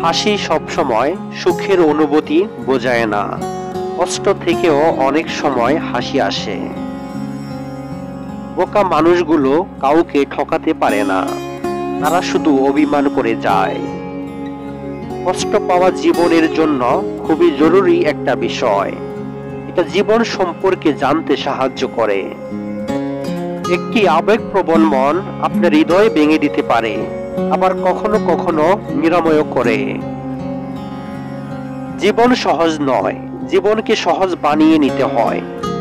হাসি সবসময় সুখের অনুভূতি বোঝায় না, কষ্ট থেকেও অনেক সময় হাসি আসে। বোকা মানুষগুলো কাউকে ঠকাতে পারে না, তারা শুধু অভিমান করে যায়। কষ্ট পাওয়া জীবনের জন্য খুবই জরুরি একটা বিষয়, এটা জীবন সম্পর্কে জানতে সাহায্য করে। একটি আবেগপ্রবণ মন আপনার হৃদয় ভেঙে দিতে পারে, আবার কখনো কখনো নিরাময় করে। জীবন সহজ নয়, জীবনকে সহজ বানিয়ে নিতে হয়।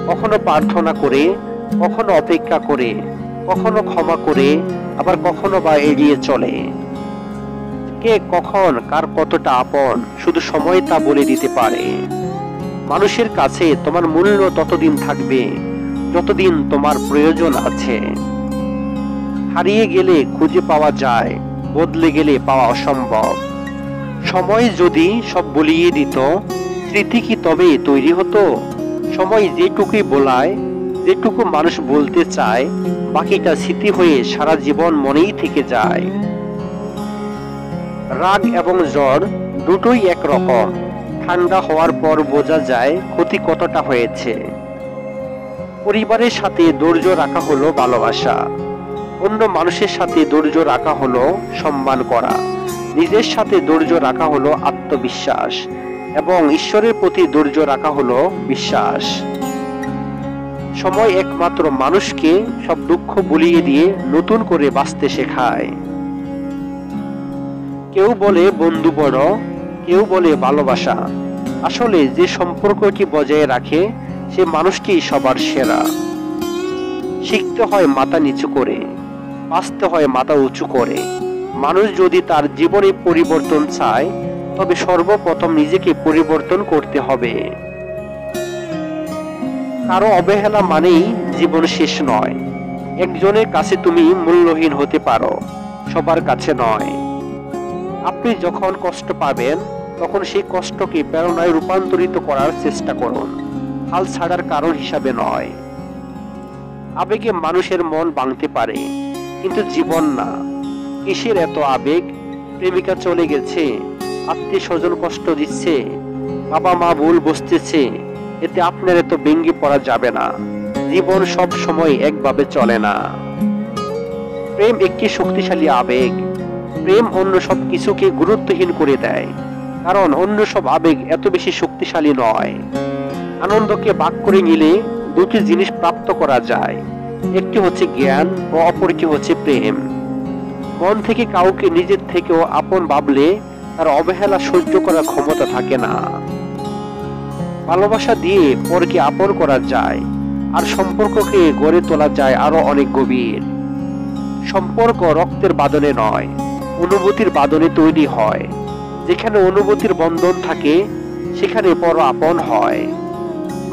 কখনো প্রার্থনা করে, কখনো অপেক্ষা করে, কখনো ক্ষমা করে, আবার কখনো বা এড়িয়ে চলে। কে কখন কার কতটা আপন শুধু সময় তা বলে দিতে পারে। মানুষের কাছে তোমার মূল্য ততদিন থাকবে যতদিন তোমার প্রয়োজন আছে। হারিয়ে গেলে খুঁজে পাওয়া যায়, বদলে গেলে পাওয়া অসম্ভব। সময় যদি সব বলিয়ে দিত, স্মৃতি কি তবে তৈরি হতো? সময় যেটুকুই বলায়, যেটুকু মানুষ বলতে চায়, বাকিটা স্মৃতি হয়ে সারা জীবন মনেই থেকে যায়। রাগ এবং জ্বর দুটোই একরকম, ঠান্ডা হওয়ার পর বোঝা যায় ক্ষতি কতটা হয়েছে। পরিবারের সাথে ধৈর্য রাখা হলো ভালোবাসা, অন্য মানুষের সাথে ধৈর্য রাখা হলো সম্মান করা, নিজের সাথে ধৈর্য রাখা হলো আত্মবিশ্বাস, এবং ঈশ্বরের প্রতি ধৈর্য রাখা হলো বিশ্বাস। সময় একমাত্র মানুষকে সব দুঃখ ভুলিয়ে দিয়ে নতুন করে বাঁচতে শেখায়। কেউ বলে বন্ধু বড়, কেউ বলে ভালোবাসা। আসলে যে সম্পর্কটি বজায় রাখে সে মানুষটি সবার সেরা। শিখতে হয় মাথা নিচু করে, বাঁচতে হয় মাথা উঁচু করে। মানুষ যদি তার জীবনে পরিবর্তন চায়, তবে সর্বপ্রথম নিজেকে পরিবর্তন করতে হবে। কারো অবহেলা মানেই জীবন শেষ নয়। একজনের কাছে তুমি মূল্যহীন হতে পারো, সবার কাছে নয়। আপনি যখন কষ্ট পাবেন, তখন সেই কষ্টকে প্রেরণায় রূপান্তরিত করার চেষ্টা করুন, হাল ছাড়ার কারণ হিসাবে নয়। আবেগে মানুষের মন ভাঙতে পারে, কিন্তু জীবন না। কিসের এত আবেগ? প্রেমিকা চলে গেছে, আত্মীয় স্বজন কষ্ট দিচ্ছে, বাবা মা ভুল বুঝতেছে, এতে আপনার এত ভেঙে পড়া যাবে না। জীবন সব সময় একভাবে চলে না। প্রেম একটি শক্তিশালী আবেগ। প্রেম অন্য সব কিছুকে গুরুত্বহীন করে দেয়, কারণ অন্য সব আবেগ এত বেশি শক্তিশালী নয়। আনন্দকে ভাগ করে নিলে দুটি জিনিস প্রাপ্ত করা যায়, একটি হচ্ছে জ্ঞান ও অপরটি হচ্ছে প্রেম। মন থেকে কাউকে নিজের থেকেও আপন ভাবলে তার অবহেলা সহ্য করার ক্ষমতা থাকে না। ভালোবাসা দিয়ে পরকে আপন করা যায়, আর সম্পর্ককে গড়ে তোলা যায় আরো অনেক গভীর। সম্পর্ক রক্তের বাঁধনে নয়, অনুভূতির বাঁধনে তৈরি হয়। যেখানে অনুভূতির বন্ধন থাকে, সেখানে পর আপন হয়।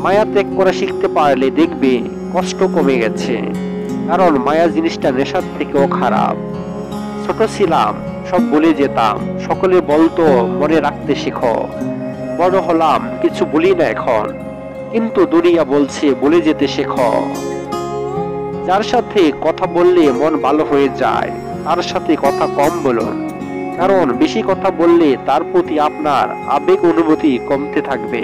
মায়া ত্যাগ করা শিখতে পারলে দেখবে কষ্ট কমে গেছে, কারণ মায়া জিনিসটা নেশার থেকেও খারাপ। ছোট ছিলাম, সব ভুলে যেতাম, সকলে বলতো মনে রাখতে শেখো। বড় হলাম, কিছু বলি না এখন, কিন্তু দুনিয়া বলছে ভুলে যেতে শেখো। যার সাথে কথা বললে মন ভালো হয়ে যায়, তার সাথে কথা কম বলুন, কারণ বেশি কথা বললে তার প্রতি আপনার আবেগ অনুভূতি কমতে থাকবে।